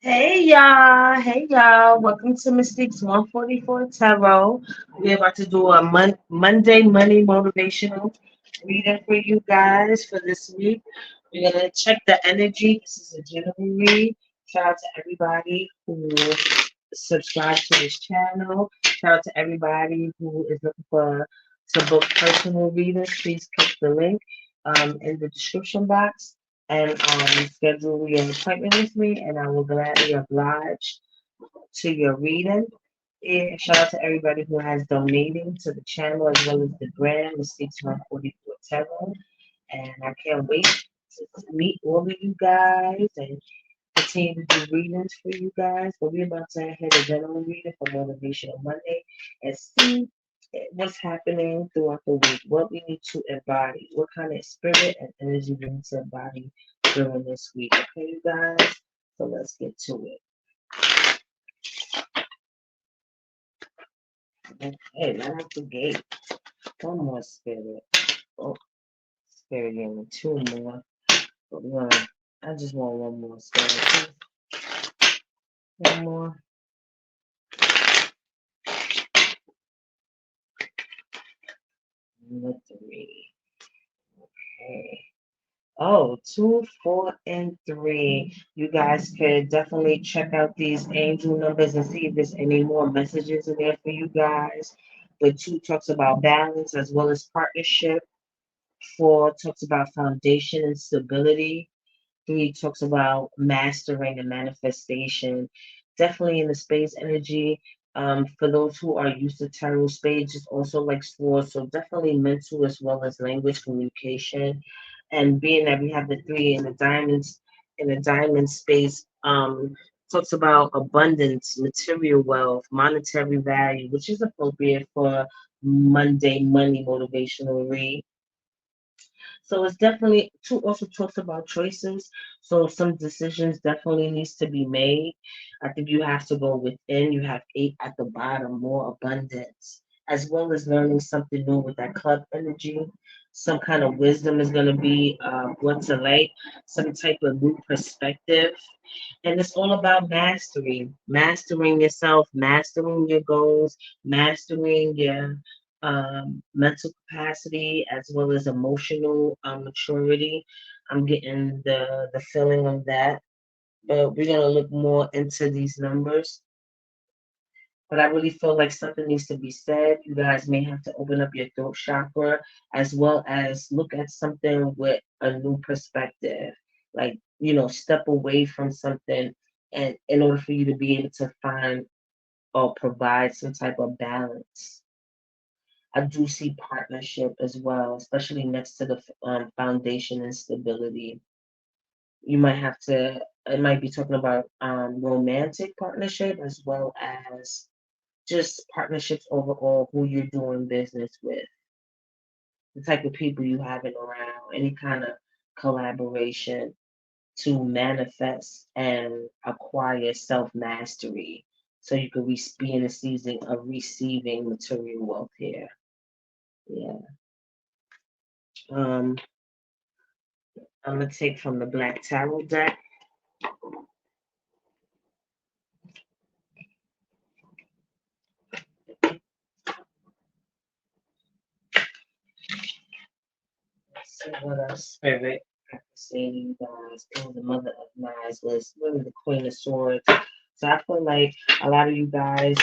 Hey y'all, welcome to Mystiques 144 Tarot. We're about to do a Monday Money Motivational reading for you guys for this week. We're gonna check the energy. This is a general read. Shout out to everybody who subscribed to this channel. Shout out to everybody who is looking for to book personal readings. Please click the link in the description box and schedule your appointment with me, and I will gladly oblige to your reading. And shout out to everybody who has donating to the channel as well as the brand, Mystiques 144 Tarot. And I can't wait to meet all of you guys and continue to do readings for you guys. But we're about to hit a general reading for Motivational Monday and see what's happening throughout the week, what we need to embody, what kind of spirit and energy we need to embody during this week. Okay, you guys? So let's get to it. Okay, right out the gate. One more spirit. Oh, spirit gave me two more. But one, I just want one more spirit. One more. Number three. Okay. Oh, 2, 4, and 3. You guys could definitely check out these angel numbers and see if there's any more messages in there for you guys. But 2 talks about balance as well as partnership. 4 talks about foundation and stability. 3 talks about mastering and manifestation. Definitely in the space energy. For those who are used to tarot, spades is also like swords, so definitely mental as well as language communication. And being that we have the 3 in the diamond space, talks about abundance, material wealth, monetary value, which is appropriate for Monday money motivational read. So it's definitely two also talks about choices. So some decisions definitely needs to be made. I think you have to go within. You have 8 at the bottom, more abundance, as well as learning something new with that club energy. Some kind of wisdom is going to be brought to light, some type of new perspective. And it's all about mastery, mastering yourself, mastering your goals, mastering your mental capacity as well as emotional maturity. I'm getting the feeling of that. But we're gonna look more into these numbers. But I really feel like something needs to be said. You guys may have to open up your throat chakra as well as look at something with a new perspective. Like, step away from something and in order for you to be able to find or provide some type of balance. I do see partnership as well, especially next to the foundation and stability. You might have to, it might be talking about romantic partnership as well as just partnerships overall, who you're doing business with, the type of people you having around, any kind of collaboration to manifest and acquire self mastery so you could be in a season of receiving material wealth here. Yeah. Um, I'm gonna take from the Black Tarot deck. Let's see what else spirit I can say to you guys. Oh, the Mother of Knives was really the Queen of Swords. So I feel like a lot of you guys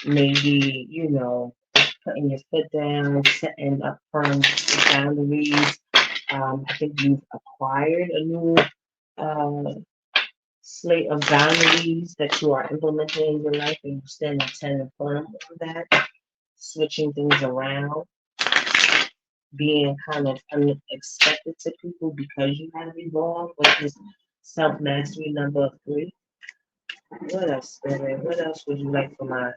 maybe, putting your foot down, setting up firm boundaries. I think you've acquired a new uh, slate of boundaries that you are implementing in your life, and you stand 10 and firm on that, switching things around, being kind of unexpected to people because you have evolved with this self mastery number 3. What else, Spirit? What else would you like for my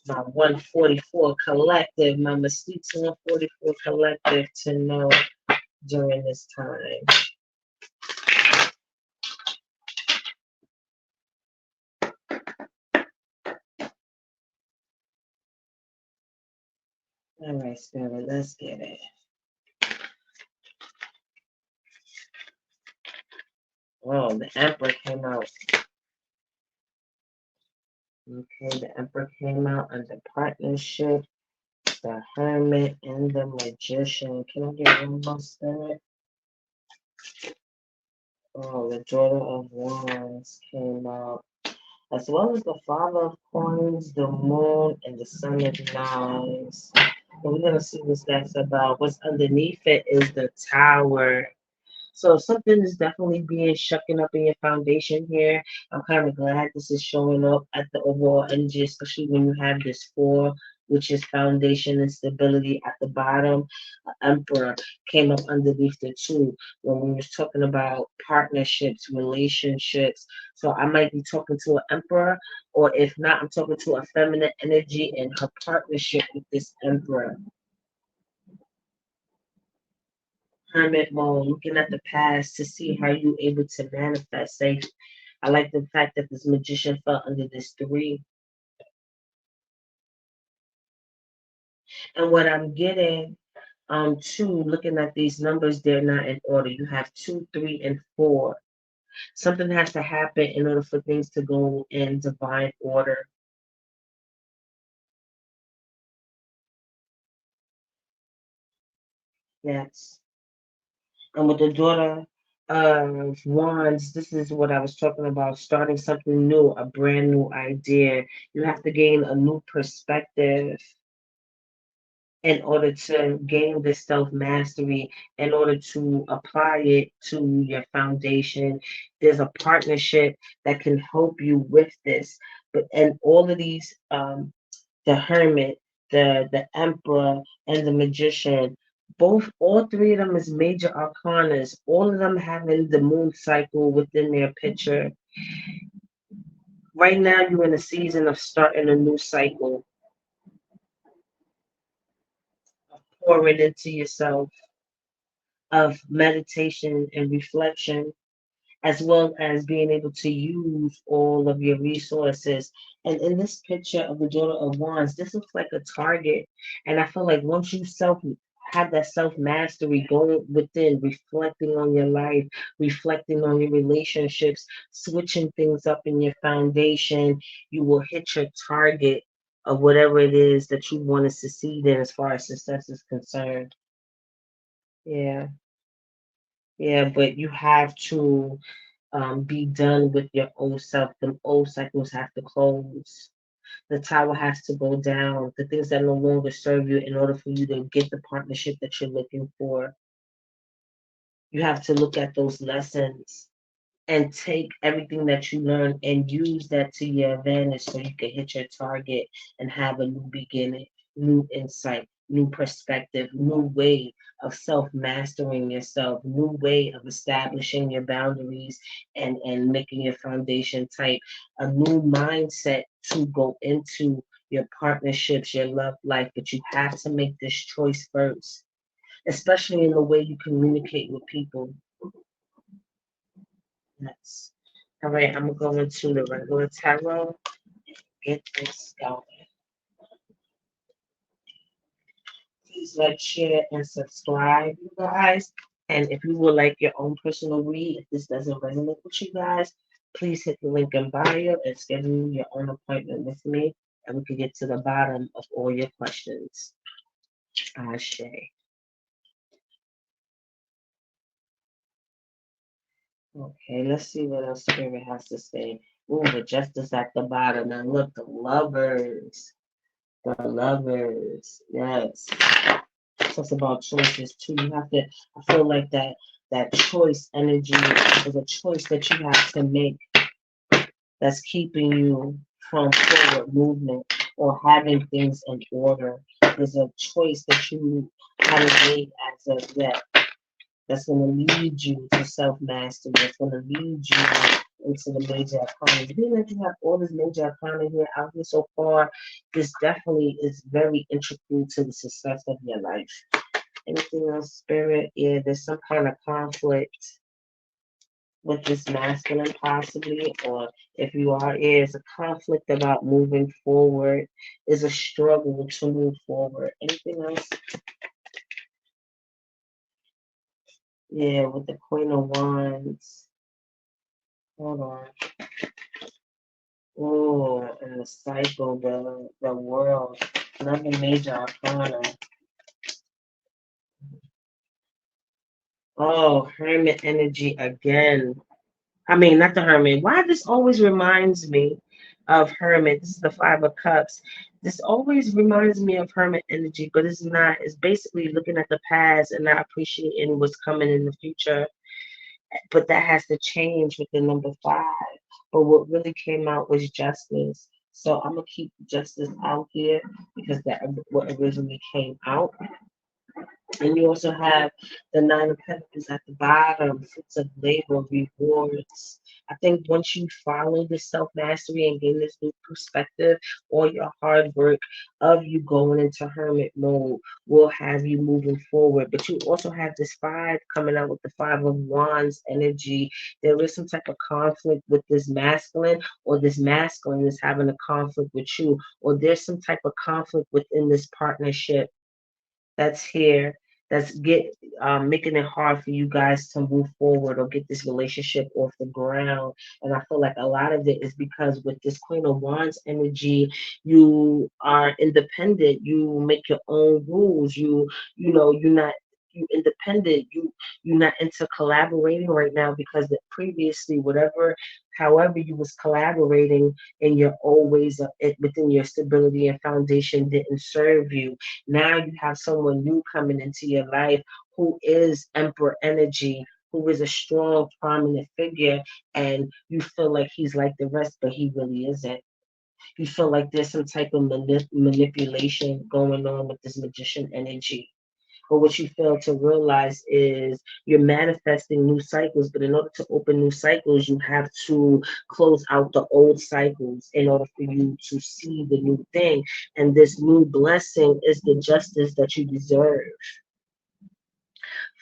144 collective, my Mystiques 144 collective to know during this time? All right, Spirit, let's get it. Oh, the Emperor came out. Okay, the Emperor came out under partnership, the Hermit, and the Magician. Can I get one more spirit? Oh, the Daughter of Wands came out, as well as the Father of Coins, the Moon, and the Son of Knives. And we're gonna see what that's about. What's underneath it is the Tower. So something is definitely being shucking up in your foundation here. I'm kind of glad this is showing up at the overall energy, especially when you have this four, which is foundation and stability at the bottom. Emperor came up underneath the two when we was talking about partnerships, relationships. So I might be talking to an emperor, or if not, I'm talking to a feminine energy in her partnership with this emperor. Hermit mode, looking at the past to see how you able to manifest. Say, I like the fact that this magician fell under this three. And what I'm getting, two, looking at these numbers, they're not in order. You have two, three, and four. Something has to happen in order for things to go in divine order. Yes. And with the daughter of wands, this is what I was talking about, starting something new, a brand new idea. You have to gain a new perspective in order to gain this self mastery, in order to apply it to your foundation. There's a partnership that can help you with this. But and all of these, the hermit, the emperor, and the magician, both all three of them is major arcanas. All of them having the moon cycle within their picture. Right now, you're in a season of starting a new cycle, pouring into yourself, of meditation and reflection, as well as being able to use all of your resources. And in this picture of the Daughter of Wands, this looks like a target. And I feel like once you have that self mastery going within, reflecting on your life, reflecting on your relationships, switching things up in your foundation, you will hit your target of whatever it is that you want to succeed in as far as success is concerned. Yeah. Yeah, but you have to be done with your old self. The old cycles have to close. The tower has to go down. The things that no longer serve you in order for you to get the partnership that you're looking for. You have to look at those lessons and take everything that you learn and use that to your advantage so you can hit your target and have a new beginning, new insight, new perspective, new way of self mastering yourself, new way of establishing your boundaries and making your foundation tight, a new mindset to go into your partnerships, your love life. But you have to make this choice first, especially in the way you communicate with people. Yes. All right, I'm gonna go into the regular tarot. Get this going. Please like, share, and subscribe, you guys. And if you would like your own personal read, if this doesn't resonate with you guys, please hit the link in bio and schedule your own appointment with me, and we can get to the bottom of all your questions. Ashe. Okay, let's see what else Spirit has to say. Ooh, the justice at the bottom. And look, the lovers. The lovers. Yes. Talks about choices too. You have to. I feel like that choice energy is a choice that you have to make that's keeping you from forward movement or having things in order. There's a choice that you haven't made as of yet that's going to lead you to self mastery. That's going to lead you into the major arcana. Being that you have all this major arcana here out here so far, this definitely is very integral to the success of your life. Anything else, spirit? Yeah, there's some kind of conflict with this masculine, possibly, or if you are, yeah, it's a conflict about moving forward, is a struggle to move forward. Anything else? Yeah, with the Queen of Wands. Hold on. Oh, and the cycle, the world, another major arcana. Oh, hermit energy again. I mean, not the hermit. Why this always reminds me of hermit? This is the Five of Cups. This always reminds me of hermit energy, but it's not. It's basically looking at the past and not appreciating what's coming in the future. But that has to change with the number five. But what really came out was justice. So I'm gonna keep justice out here because that what originally came out. And you also have the Nine of Pentacles at the bottom, fruits of labor, rewards. I think once you follow this self mastery and gain this new perspective, all your hard work of you going into hermit mode will have you moving forward. But you also have this five coming out with the Five of Wands energy. There is some type of conflict with this masculine, or this masculine is having a conflict with you, or there's some type of conflict within this partnership that's here that's making it hard for you guys to move forward or get this relationship off the ground. And I feel like a lot of it is because with this Queen of Wands energy, you are independent. You make your own rules. You're not you independent. You're not into collaborating right now because previously whatever however you was collaborating in your old ways of it within your stability and foundation didn't serve you. Now you have someone new coming into your life who is Emperor energy, who is a strong, prominent figure, and you feel like he's like the rest, but he really isn't. You feel like there's some type of manipulation going on with this magician energy. But what you fail to realize is you're manifesting new cycles, but in order to open new cycles, you have to close out the old cycles in order for you to see the new thing. And this new blessing is the justice that you deserve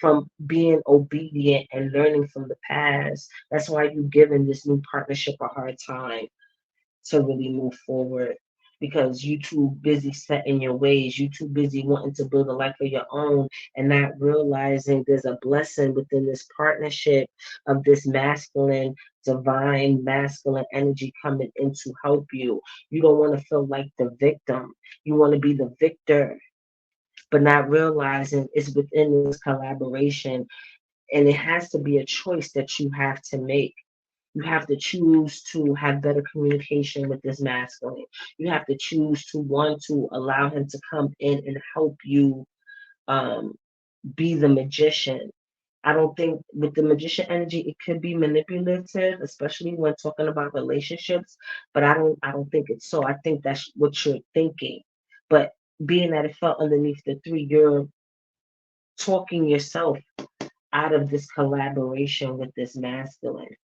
from being obedient and learning from the past. That's why you're giving this new partnership a hard time to really move forward because you too busy set in your ways. You too busy wanting to build a life of your own and not realizing there's a blessing within this partnership of this masculine, divine masculine energy coming in to help you. You don't want to feel like the victim. You want to be the victor, but not realizing it's within this collaboration. And it has to be a choice that you have to make. You have to choose to have better communication with this masculine. You have to choose to want to allow him to come in and help you um, be the magician. I don't think with the magician energy it could be manipulative, especially when talking about relationships. But I don't think it's so. I think that's what you're thinking. But being that it fell underneath the three, you're talking yourself out of this collaboration with this masculine.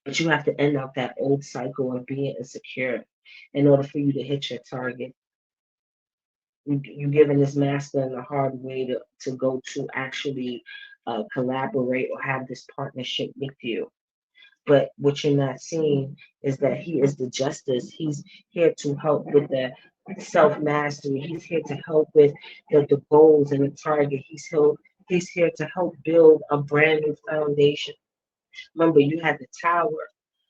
But you have to end out that old cycle of being insecure in order for you to hit your target. You're giving this masculine a hard way to go to actually collaborate or have this partnership with you. But what you're not seeing is that he is the justice. He's here to help with the self mastery. He's here to help with the goals and the target. He's here to help build a brand new foundation. Remember, you had the tower.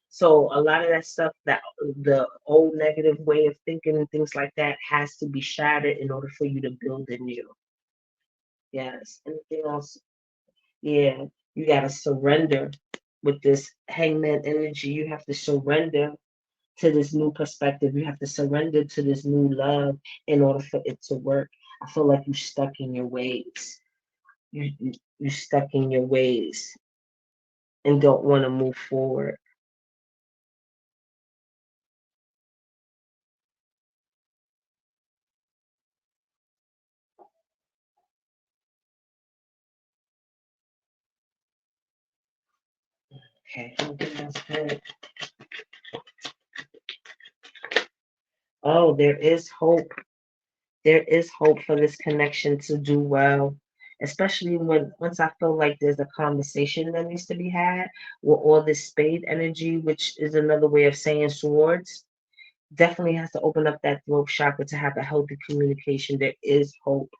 So a lot of that stuff, that the old negative way of thinking and things like that, has to be shattered in order for you to build a new. Yes. Anything else? Yeah. You gotta surrender with this hangman energy. You have to surrender to this new perspective. You have to surrender to this new love in order for it to work. I feel like you're stuck in your ways. You're stuck in your ways and don't want to move forward. Okay, I think that's good. Oh, there is hope. There is hope for this connection to do well, especially when once I feel like there's a conversation that needs to be had with all this spade energy, which is another way of saying swords. Definitely has to open up that throat chakra to have a healthy communication. There is hope.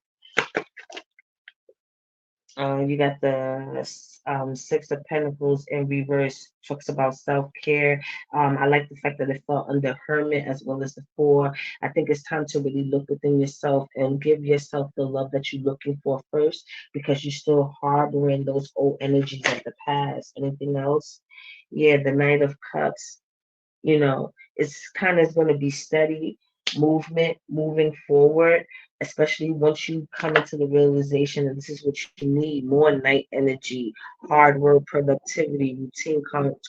You got the Six of Pentacles in reverse, talks about self care. I like the fact that it fell under Hermit as well as the Four. I think it's time to really look within yourself and give yourself the love that you're looking for first, because you're still harboring those old energies of the past. Anything else? Yeah, the Knight of Cups. It's kind of going to be steady movement moving forward, especially once you come into the realization that this is what you need: more night energy, hard work, productivity, routine,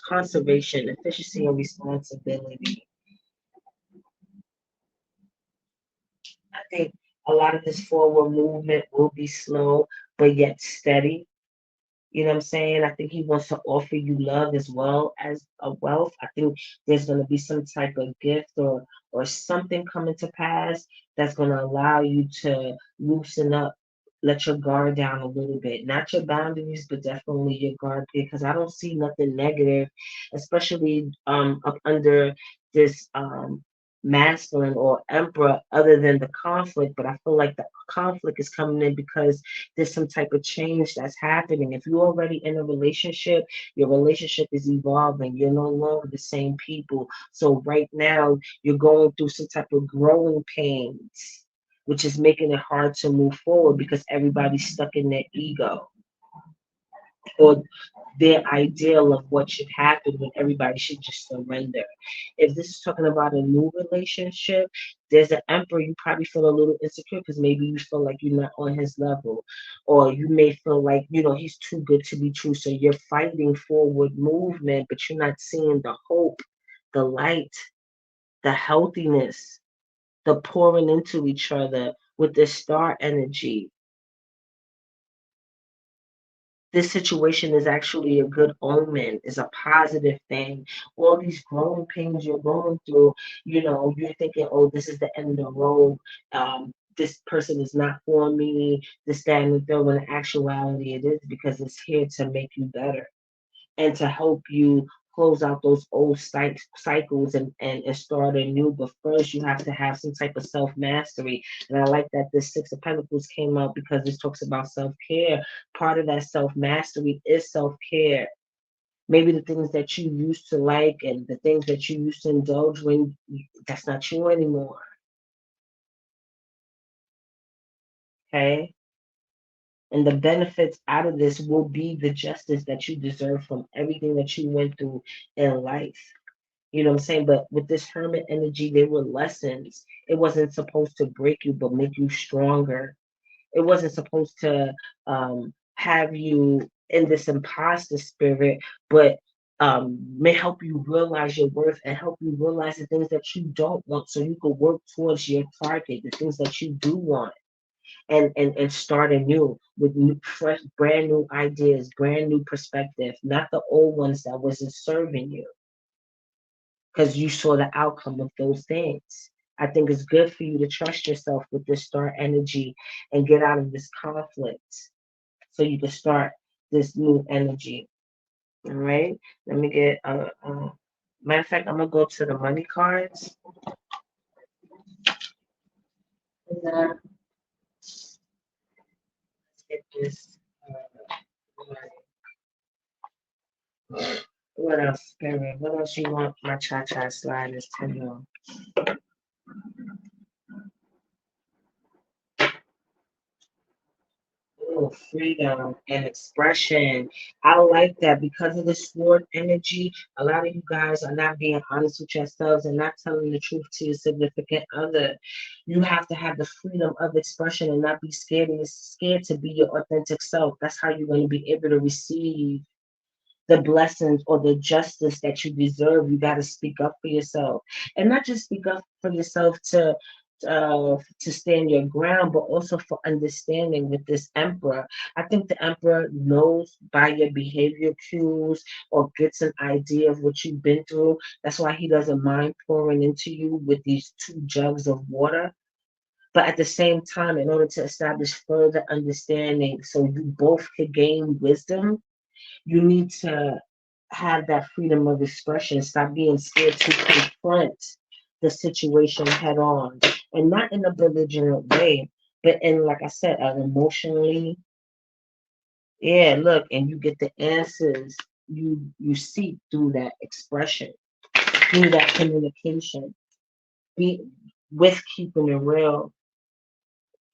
conservation, efficiency, and responsibility. I think a lot of this forward movement will be slow, but yet steady. You know what I'm saying? I think he wants to offer you love as well as a wealth. I think there's going to be some type of gift or something coming to pass that's going to allow you to loosen up, let your guard down a little bit. Not your boundaries, but definitely your guard, because I don't see nothing negative, especially up under this masculine or emperor, other than the conflict. But I feel like the conflict is coming in because there's some type of change that's happening. If you're already in a relationship, your relationship is evolving. You're no longer the same people. So right now, you're going through some type of growing pains, which is making it hard to move forward because everybody's stuck in their ego or their ideal of what should happen when everybody should just surrender. If this is talking about a new relationship, there's an emperor, you probably feel a little insecure because maybe you feel like you're not on his level, or you may feel like, he's too good to be true. So you're fighting forward movement, but you're not seeing the hope, the light, the healthiness, the pouring into each other with the star energy. This situation is actually a good omen, is a positive thing. All these growing pains you're going through, you're thinking, oh, this is the end of the road. This person is not for me, this, that, and the third. When in actuality, it is, because it's here to make you better and to help you close out those old cycles and start anew. But first, you have to have some type of self mastery. And I like that this Six of Pentacles came out because this talks about self care. Part of that self mastery is self care. Maybe the things that you used to like and the things that you used to indulge when, that's not you anymore. Okay. And the benefits out of this will be the justice that you deserve from everything that you went through in life. You know what I'm saying? But with this hermit energy, they were lessons. It wasn't supposed to break you, but make you stronger. It wasn't supposed to have you in this imposter spirit, but may help you realize your worth and help you realize the things that you don't want, so you can work towards your target, the things that you do want, and start anew with new, fresh, brand new ideas, brand new perspective, not the old ones that wasn't serving you because you saw the outcome of those things. I think it's good for you to trust yourself with this star energy and get out of this conflict so you can start this new energy. All right. Let me get matter of fact, I'm gonna go to the money cards. And then let's get this. What else, Spirit? What else you want my cha-cha slide is telling you? Oh, freedom and expression. I like that because of the sword energy. A lot of you guys are not being honest with yourselves and not telling the truth to your significant other. You have to have the freedom of expression and not be scared to be your authentic self. That's how you're going to be able to receive the blessings or the justice that you deserve. You got to speak up for yourself, and not just speak up for yourself to stand your ground, but also for understanding with this emperor. I think the emperor knows by your behavior cues or gets an idea of what you've been through. That's why he doesn't mind pouring into you with these two jugs of water. But at the same time, in order to establish further understanding so you both could gain wisdom, you need to have that freedom of expression. Stop being scared to confront the situation head on, and not in a belligerent way, but in, like I said, an emotionally Yeah, look, and you get the answers you seek through that expression, through that communication. Be with keeping it real.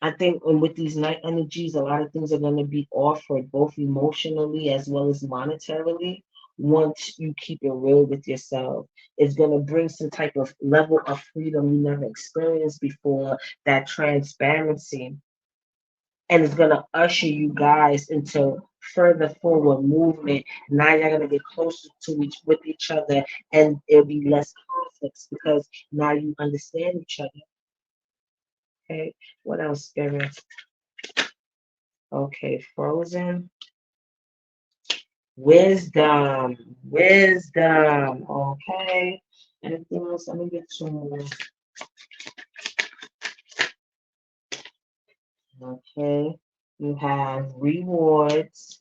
I think with these night energies, a lot of things are going to be offered both emotionally as well as monetarily. Once you keep it real with yourself, it's going to bring some type of level of freedom you never experienced before, that transparency, and it's going to usher you guys into further forward movement. Now you're going to get closer to each other, and it'll be less conflicts because now you understand each other. Okay, what else, Spirit? Okay, Frozen. Wisdom. Wisdom. Okay. Anything else? Let me get some more. Okay. You have rewards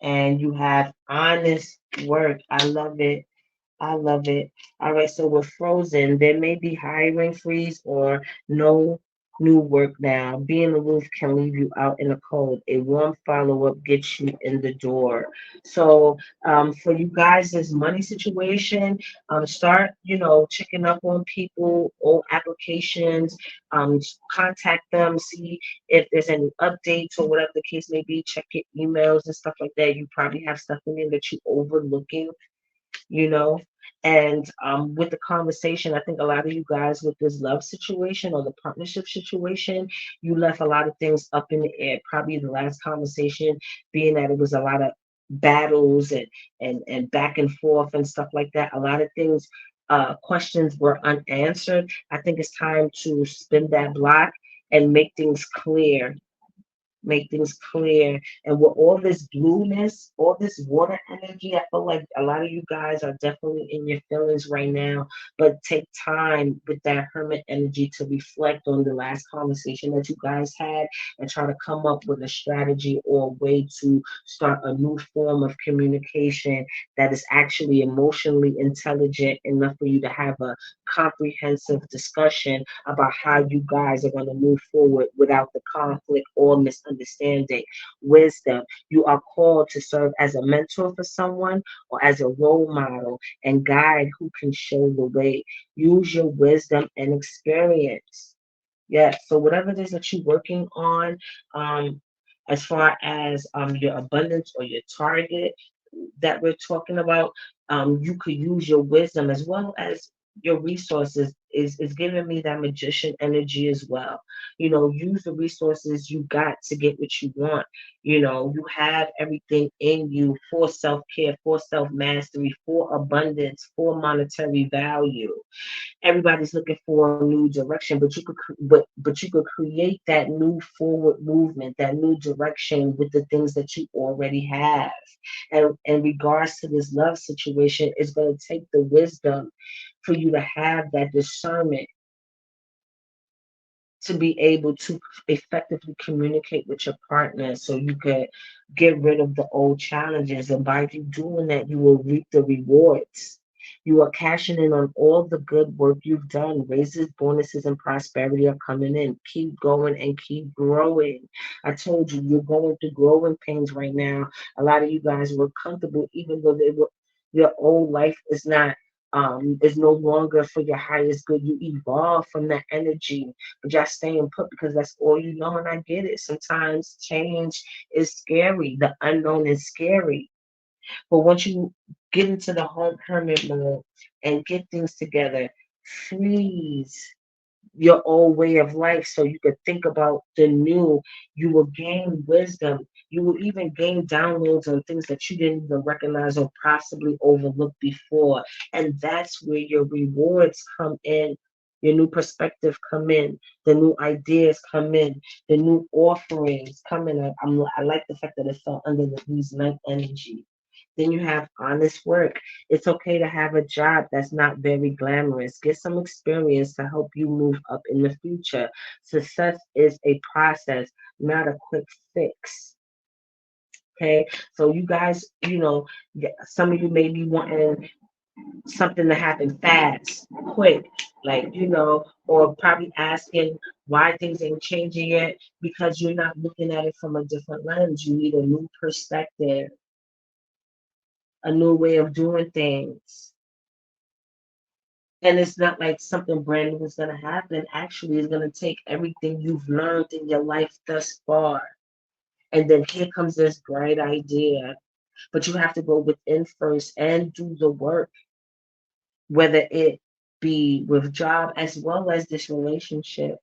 and you have honest work. I love it. I love it. All right, so we're frozen. There may be hiring freeze or no new work now. Being aloof can leave you out in the cold. A warm follow up gets you in the door. So, for you guys, this money situation, start, checking up on people, old applications, contact them, see if there's any updates or whatever the case may be. Check your emails and stuff like that. You probably have stuff in there that you overlooking, you know. And with the conversation, I think a lot of you guys with this love situation or the partnership situation, you left a lot of things up in the air. Probably the last conversation being that it was a lot of battles and back and forth and stuff like that. A lot of things, questions were unanswered. I think it's time to spin that block and make things clear. And with all this blueness, all this water energy, I feel like a lot of you guys are definitely in your feelings right now. But take time with that hermit energy to reflect on the last conversation that you guys had and try to come up with a strategy or a way to start a new form of communication that is actually emotionally intelligent enough for you to have a comprehensive discussion about how you guys are going to move forward without the conflict or misunderstanding. Wisdom. You are called to serve as a mentor for someone or as a role model and guide who can show the way. Use your wisdom and experience. Yeah. So whatever it is that you're working on, um, as far as your abundance or your target that we're talking about, you could use your wisdom as well as your resources is giving me that magician energy as well. Use the resources you got to get what you want. You have everything in you for self-care, for self-mastery, for abundance, for monetary value. Everybody's looking for a new direction, but you could create that new forward movement, that new direction with the things that you already have. And in regards to this love situation, it's going to take the wisdom for you to have that discernment to be able to effectively communicate with your partner so you could get rid of the old challenges. And by you doing that, you will reap the rewards. You are cashing in on all the good work you've done. Raises, bonuses, and prosperity are coming in. Keep going and keep growing. I told you, you're going through growing pains right now. A lot of you guys were comfortable, even though your old life is no longer for your highest good. You evolve from that energy, but y'all staying put because that's all you know. And I get it. Sometimes change is scary. The unknown is scary. But once you get into the home hermit mode and get things together, freeze your old way of life so you could think about the new. You will gain wisdom. You will even gain downloads on things that you didn't even recognize or possibly overlook before. And that's where your rewards come in. Your new perspective come in, the new ideas come in, the new offerings come in. I like the fact that it fell under these night energy. Then you have honest work. It's okay to have a job that's not very glamorous. Get some experience to help you move up in the future. Success is a process, not a quick fix. Okay, so you guys, some of you may be wanting something to happen fast, quick, like, or probably asking Why things ain't changing yet? Because you're not looking at it from a different lens. You need a new perspective, a new way of doing things. And it's not like something brand new is going to happen. Actually, it's going to take everything you've learned in your life thus far. And then here comes this bright idea. But you have to go within first and do the work, whether it be with job as well as this relationship.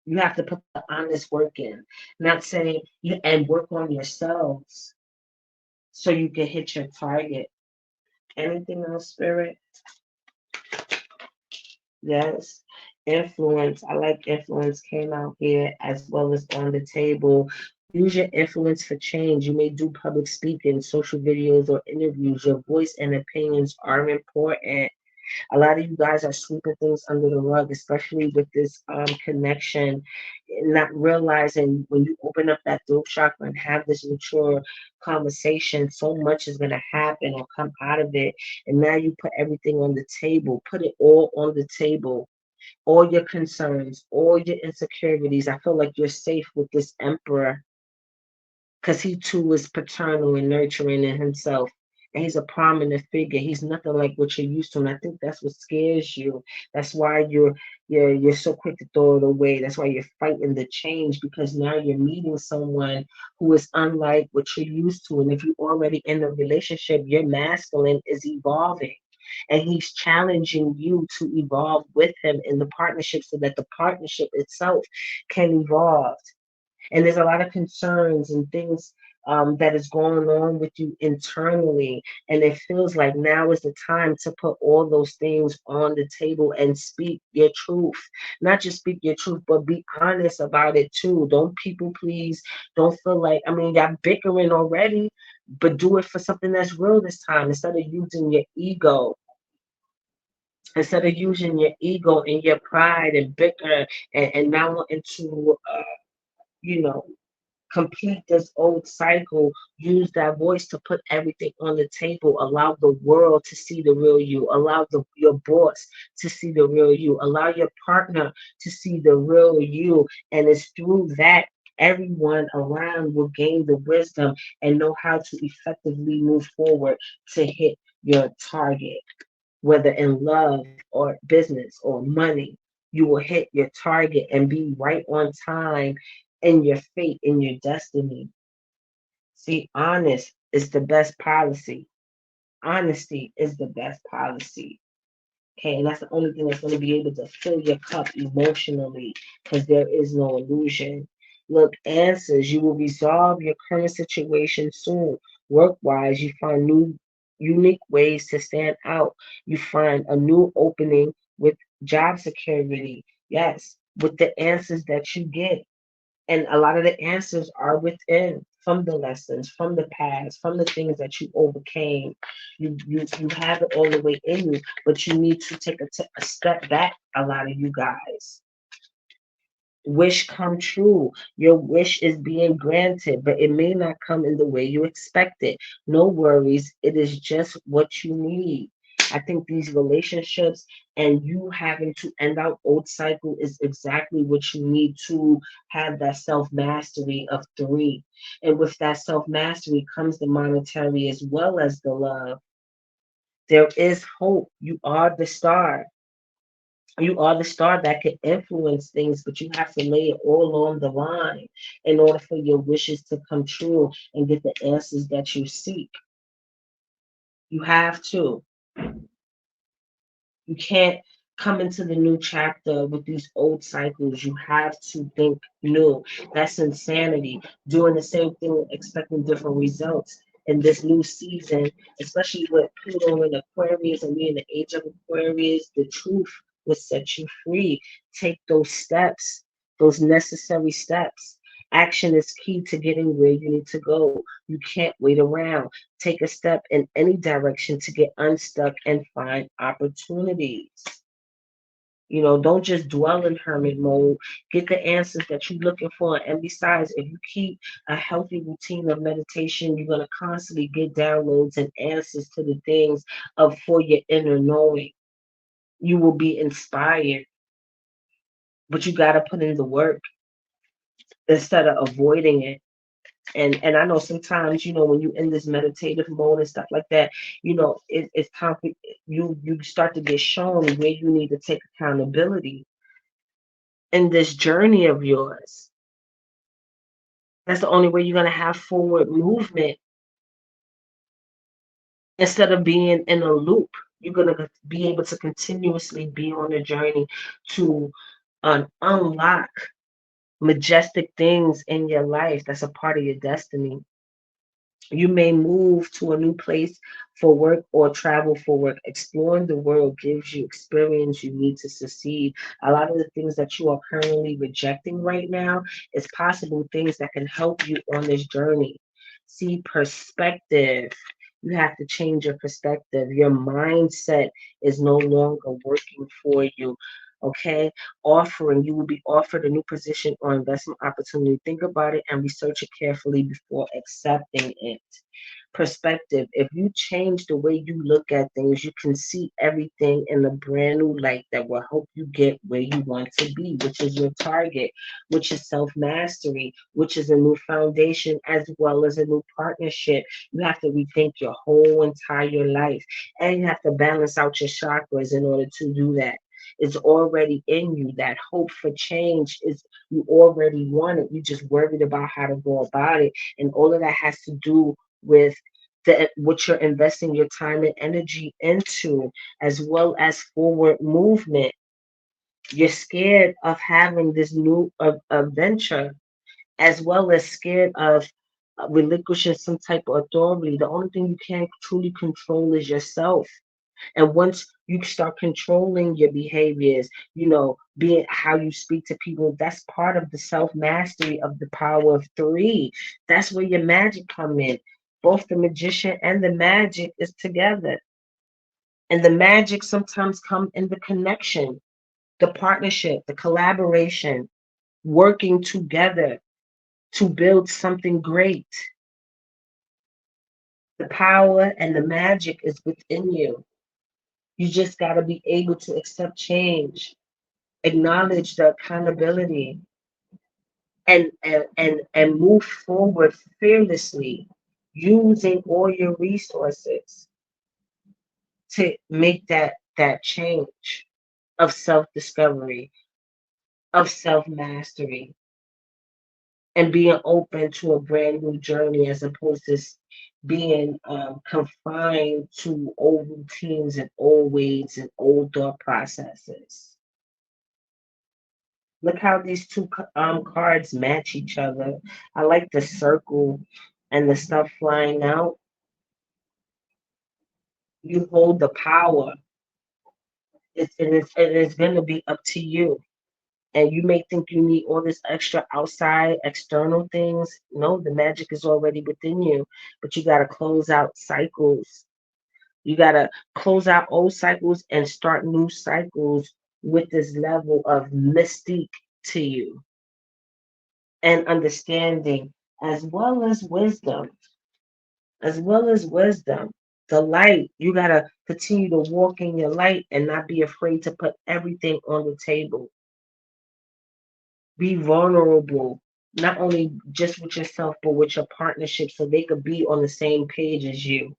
You have to put the honest work in, not saying you and work on yourselves so you can hit your target. Anything else, Spirit? Yes. Influence. I like influence came out here as well as on the table. Use your influence for change. You may do public speaking, social videos, or interviews. Your voice and opinions are important. A lot of you guys are sweeping things under the rug, especially with this connection, not realizing when you open up that throat chakra and have this mature conversation, so much is going to happen or come out of it. And now you put everything on the table, put it all on the table, all your concerns, all your insecurities. I feel like you're safe with this emperor because he too is paternal and nurturing in himself. And he's a prominent figure. He's nothing like what you're used to. And I think that's what scares you. That's why you're so quick to throw it away. That's why you're fighting the change because now you're meeting someone who is unlike what you're used to. And if you're already in a relationship, your masculine is evolving. And he's challenging you to evolve with him in the partnership so that the partnership itself can evolve. And there's a lot of concerns and things that is going on with you internally, and it feels like now is the time to put all those things on the table and speak your truth. Not just speak your truth, but be honest about it too. Don't people please. Don't feel like, I mean, y'all bickering already, but do it for something that's real this time instead of using your ego. Instead of using your ego and your pride and bicker and now wanting to you know complete this old cycle. Use that voice to put everything on the table. Allow the world to see the real you. Allow your boss to see the real you. Allow your partner to see the real you. And it's through that everyone around will gain the wisdom and know how to effectively move forward to hit your target, whether in love or business or money. You will hit your target and be right on time in your fate, in your destiny. See, honest is the best policy. Honesty is the best policy. Okay, and that's the only thing that's going to be able to fill your cup emotionally because there is no illusion. Look, answers. You will resolve your current situation soon. Work wise, you find new, unique ways to stand out. You find a new opening with job security. Yes, with the answers that you get. And a lot of the answers are within from the lessons, from the past, from the things that you overcame. You have it all the way in you, but you need to take a step back. A lot of you guys, wish come true. Your wish is being granted, but it may not come in the way you expect it. No worries. It is just what you need. I think these relationships and you having to end out old cycle is exactly what you need to have that self mastery of three. And with that self mastery comes the monetary as well as the love. There is hope. You are the star. You are the star that can influence things, but you have to lay it all on the line in order for your wishes to come true and get the answers that you seek. You have to. You can't come into the new chapter with these old cycles. You have to think new. That's insanity. Doing the same thing, expecting different results. In this new season, especially with Pluto in Aquarius and we in the age of Aquarius, the truth will set you free. Take those steps, those necessary steps. Action is key to getting where you need to go. You can't wait around. Take a step in any direction to get unstuck and find opportunities. Don't just dwell in hermit mode. Get the answers that you're looking for. And besides, if you keep a healthy routine of meditation, you're gonna constantly get downloads and answers to the things of for your inner knowing. You will be inspired. but you got to put in the work instead of avoiding it. And I know sometimes, when you in this meditative mode and stuff like that, it's time for you start to get shown where you need to take accountability in this journey of yours. That's the only way you're gonna have forward movement instead of being in a loop. You're gonna be able to continuously be on a journey to unlock majestic things in your life that's a part of your destiny. You may move to a new place for work or travel for work. Exploring the world gives you experience you need to succeed. A lot of the things that you are currently rejecting right now is possible things that can help you on this journey. See, perspective. You have to change your perspective. Your mindset is no longer working for you. Okay, you will be offered a new position or investment opportunity. Think about it and research it carefully before accepting it. Perspective. If you change the way you look at things, you can see everything in a brand new light that will help you get where you want to be, which is your target, which is self mastery, which is a new foundation as well as a new partnership. You have to rethink your whole entire life, and you have to balance out your chakras in order to do that. It's already in you. That hope for change is, you already want it. You just worried about how to go about it. And all of that has to do with what you're investing your time and energy into, as well as forward movement. You're scared of having this new adventure, as well as scared of relinquishing some type of authority. The only thing you can't truly control is yourself. And once you start controlling your behaviors, being how you speak to people, that's part of the self mastery of the power of three. That's where your magic come in. Both the magician and the magic is together. And the magic sometimes come in the connection, the partnership, the collaboration, working together to build something great. The power and the magic is within you. You just got to be able to accept change, acknowledge the accountability, and move forward fearlessly, using all your resources to make that change of self-discovery, of self-mastery, and being open to a brand new journey as opposed to being confined to old routines and old ways and old thought processes. Look how these two cards match each other. I like the circle and the stuff flying out. You hold the power. It's going to be up to you. And you may think you need all this extra outside external things. No, the magic is already within you. But you got to close out cycles. You got to close out old cycles and start new cycles with this level of mystique to you and understanding, as well as wisdom, as well as wisdom. The light, you got to continue to walk in your light and not be afraid to put everything on the table. Be vulnerable, not only just with yourself, but with your partnership, so they could be on the same page as you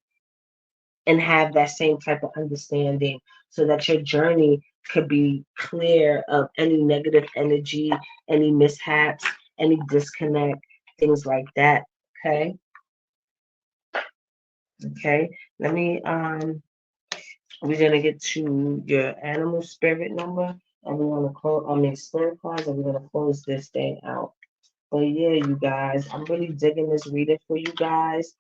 and have that same type of understanding, so that your journey could be clear of any negative energy, any mishaps, any disconnect, things like that. Okay. Okay. Let me we're gonna get to your animal spirit number, and we're gonna close, spirit cards, and we're gonna close this thing out. But yeah, you guys, I'm really digging this reading for you guys.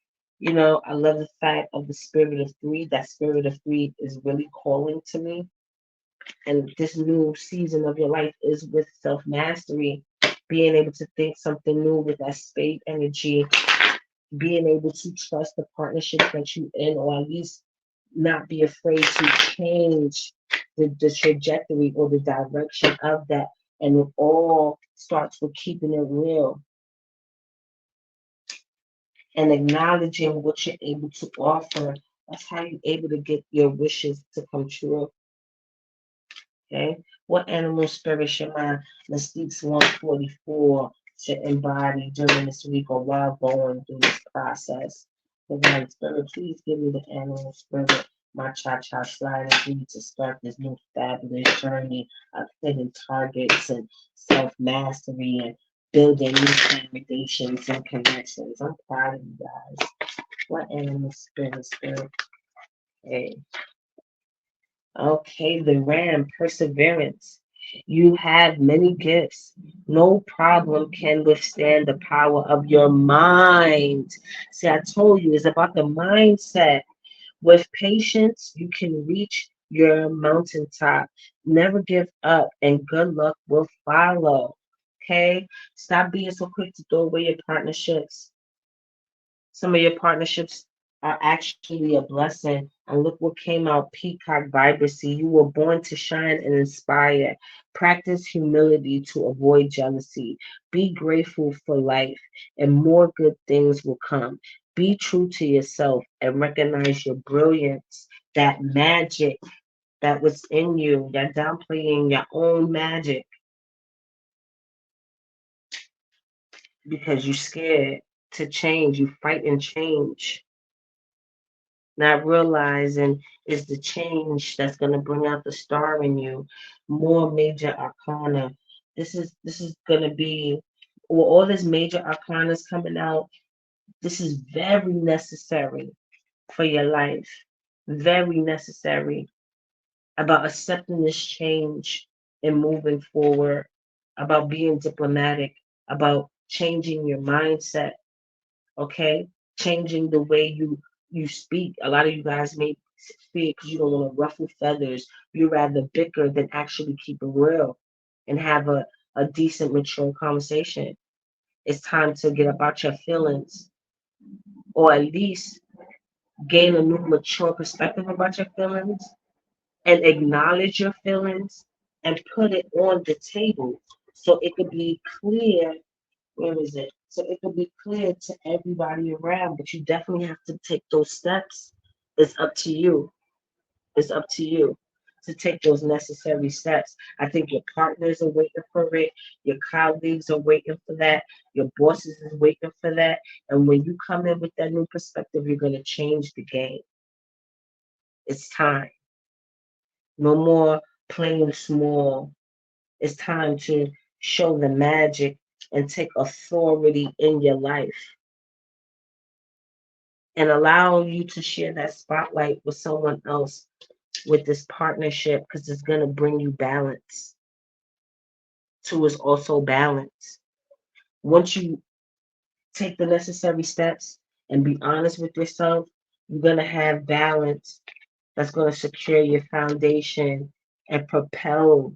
I love the fact of the spirit of three. That spirit of three is really calling to me. And this new season of your life is with self mastery, being able to think something new with that spade energy, being able to trust the partnership that you in, or at least not be afraid to change the trajectory or the direction of that. And it all starts with keeping it real and acknowledging what you're able to offer. That's how you're able to get your wishes to come true. Okay. What animal spirit should my Mystiques 144 should embody during this week or while going through this process? Divine spirit, please give me the animal spirit. My cha-cha sliders need to start this new fabulous journey of hitting targets and self-mastery and building new foundations and connections. I'm proud of you guys. What animal spirit? Hey. Okay, the Ram, perseverance. You have many gifts. No problem can withstand the power of your mind. See, I told you, it's about the mindset. With patience, you can reach your mountaintop. Never give up, and good luck will follow. Okay? Stop being so quick to throw away your partnerships. Some of your partnerships are actually a blessing. And look what came out, peacock vibrancy. You were born to shine and inspire. Practice humility to avoid jealousy. Be grateful for life, and more good things will come. Be true to yourself and recognize your brilliance, that magic that was in you. You're downplaying your own magic because you're scared to change. You fight and change, not realizing is the change that's going to bring out the star in you. More major arcana. This is going to be, with all this major arcana is coming out. This is very necessary for your life. Very necessary about accepting this change and moving forward. About being diplomatic. About changing your mindset. Okay, changing the way you speak. A lot of you guys may speak because you don't want to ruffle feathers. You rather bicker than actually keep it real and have a decent, mature conversation. It's time to get about your feelings, or at least gain a new, mature perspective about your feelings and acknowledge your feelings and put it on the table so it could be clear. Where is it? So it could be clear to everybody around, but you definitely have to take those steps. It's up to you. It's up to you to take those necessary steps. I think your partners are waiting for it. Your colleagues are waiting for that. Your bosses is waiting for that. And when you come in with that new perspective, you're going to change the game. It's time. No more playing small. It's time to show the magic and take authority in your life and allow you to share that spotlight with someone else with this partnership because it's going to bring you balance. Two is also balance. Once you take the necessary steps and be honest with yourself, you're going to have balance that's going to secure your foundation and propel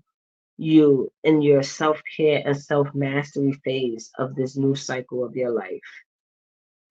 you in your self care and self mastery phase of this new cycle of your life.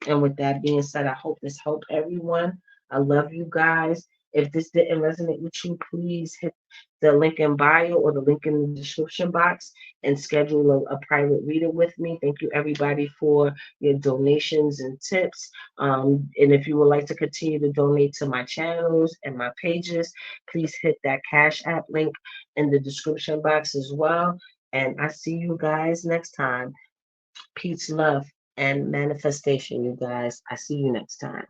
And with that being said, I hope this helped everyone. I love you guys. If this didn't resonate with you, please hit the link in bio or the link in the description box and schedule a private reader with me. Thank you, everybody, for your donations and tips. And if you would like to continue to donate to my channels and my pages, please hit that Cash App link in the description box as well. And I see you guys next time. Peace, love, and manifestation, you guys. I see you next time.